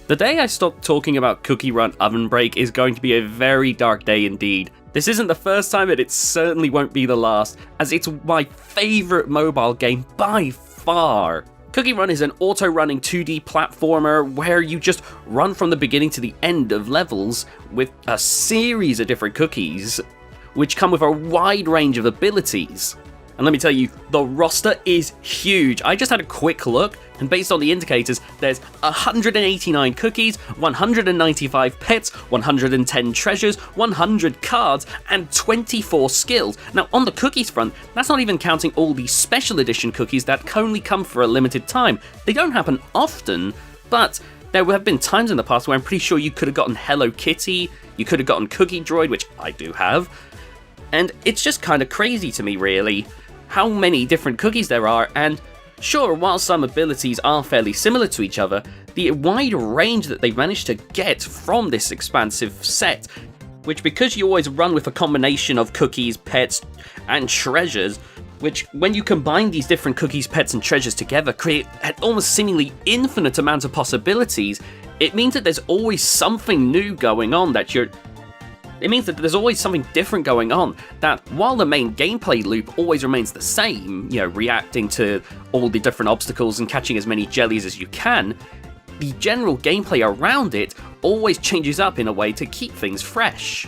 The day I stop talking about Cookie Run Ovenbreak is going to be a very dark day indeed. This isn't the first time, and it certainly won't be the last, as it's my favourite mobile game by far. Cookie Run is an auto-running 2D platformer where you just run from the beginning to the end of levels with a series of different cookies, which come with a wide range of abilities. And let me tell you, the roster is huge. I just had a quick look, and based on the indicators, there's 189 cookies, 195 pets, 110 treasures, 100 cards, and 24 skills. Now, on the cookies front, that's not even counting all the special edition cookies that only come for a limited time. They don't happen often, but there have been times in the past where I'm pretty sure you could have gotten Hello Kitty, you could have gotten Cookie Droid, which I do have, and it's just kind of crazy to me, really, how many different cookies there are. And sure, while some abilities are fairly similar to each other, the wide range that they've managed to get from this expansive set, which, because you always run with a combination of cookies, pets, and treasures, which, when you combine these different cookies, pets, and treasures together, create an almost seemingly infinite amount of possibilities. It means that there's always something new going on It means that there's always something different going on, that while the main gameplay loop always remains the same, reacting to all the different obstacles and catching as many jellies as you can, the general gameplay around it always changes up in a way to keep things fresh.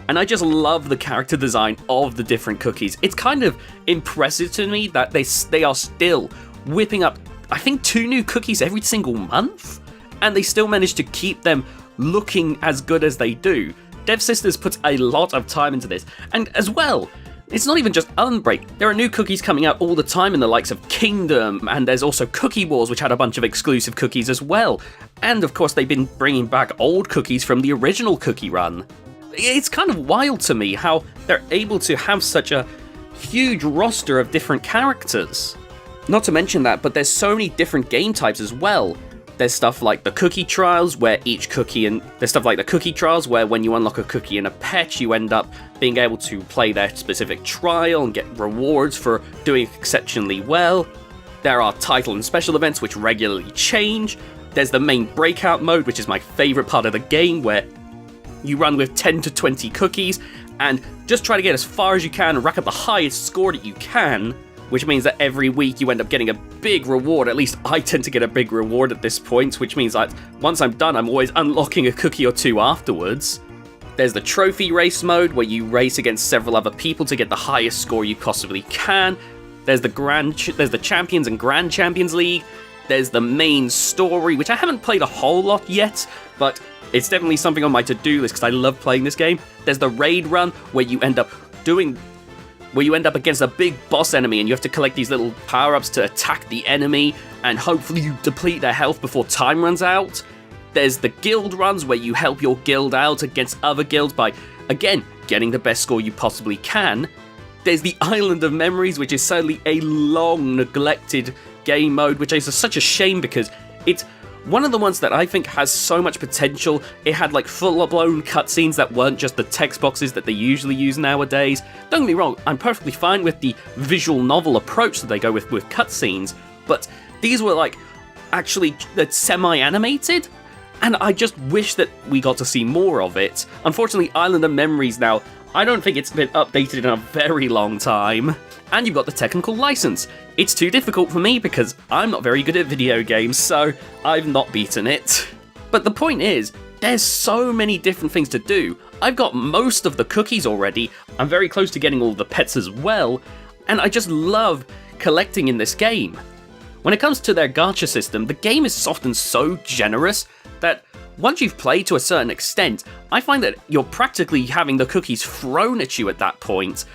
And I just love the character design of the different cookies. It's kind of impressive to me that they are still whipping up, I think, 2 new cookies every single month, and they still manage to keep them looking as good as they do. Dev Sisters puts a lot of time into this, and as well, it's not even just Ovenbreak. There are new cookies coming out all the time in the likes of Kingdom, and there's also Cookie Wars, which had a bunch of exclusive cookies as well. And of course, they've been bringing back old cookies from the original Cookie Run. It's kind of wild to me how they're able to have such a huge roster of different characters. Not to mention that, but there's so many different game types as well. There's stuff like the cookie trials, where when you unlock a cookie and a pet, you end up being able to play their specific trial and get rewards for doing exceptionally well. There are title and special events which regularly change. There's the main breakout mode, which is my favourite part of the game, where you run with 10 to 20 cookies and just try to get as far as you can and rack up the highest score that you can, which means that every week you end up getting a big reward. At least I tend to get a big reward at this point, which means that once I'm done, I'm always unlocking a cookie or 2 afterwards. There's the trophy race mode, where you race against several other people to get the highest score you possibly can. There's the Champions and Grand Champions League. There's the main story, which I haven't played a whole lot yet, but it's definitely something on my to-do list because I love playing this game. There's the raid run, where you end up against a big boss enemy and you have to collect these little power-ups to attack the enemy, and hopefully you deplete their health before time runs out. There's the guild runs, where you help your guild out against other guilds by, again, getting the best score you possibly can. There's the Island of Memories, which is sadly a long neglected game mode, which is such a shame because it's one of the ones that I think has so much potential. It had like full-blown cutscenes that weren't just the text boxes that they usually use nowadays. Don't get me wrong, I'm perfectly fine with the visual novel approach that they go with cutscenes, but these were like actually semi-animated, and I just wish that we got to see more of it. Unfortunately, Island of Memories now, I don't think it's been updated in a very long time. And you've got the technical license. It's too difficult for me because I'm not very good at video games, so I've not beaten it. But the point is, there's so many different things to do. I've got most of the cookies already, I'm very close to getting all the pets as well, and I just love collecting in this game. When it comes to their gacha system, the game is often so generous that once you've played to a certain extent, I find that you're practically having the cookies thrown at you at that point.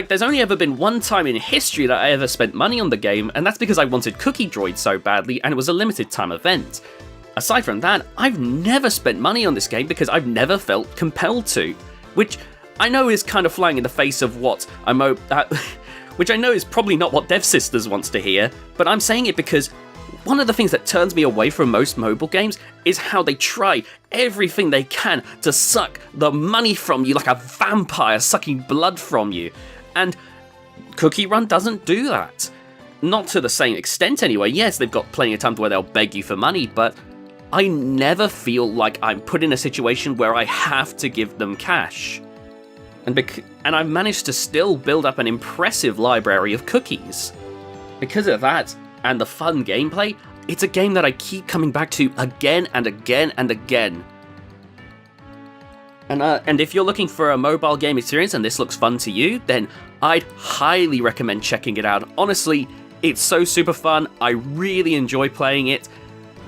There's only ever been one time in history that I ever spent money on the game, and that's because I wanted Cookie Droid so badly, and it was a limited time event. Aside from that, I've never spent money on this game because I've never felt compelled to, which I know is kind of flying in the face of what which I know is probably not what Dev Sisters wants to hear, but I'm saying it because one of the things that turns me away from most mobile games is how they try everything they can to suck the money from you like a vampire sucking blood from you. And Cookie Run doesn't do that. not to the same extent anyway. Yes, they've got plenty of times where they'll beg you for money, but I never feel like I'm put in a situation where I have to give them cash. And I've managed to still build up an impressive library of cookies. Because of that, and the fun gameplay, it's a game that I keep coming back to again and again and again. And if you're looking for a mobile game experience and this looks fun to you, then I'd highly recommend checking it out. Honestly, it's so super fun. I really enjoy playing it.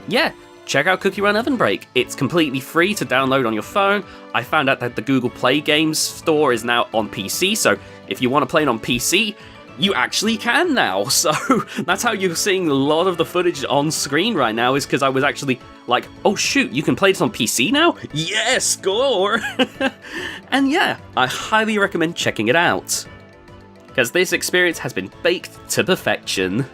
Yeah, check out Cookie Run Ovenbreak. It's completely free to download on your phone. I found out that the Google Play Games store is now on PC, so if you want to play it on PC, you actually can now. So that's how you're seeing a lot of the footage on screen right now, is because I was actually like, oh shoot, you can play this on PC now? Yes, score! And yeah, I highly recommend checking it out, because this experience has been baked to perfection.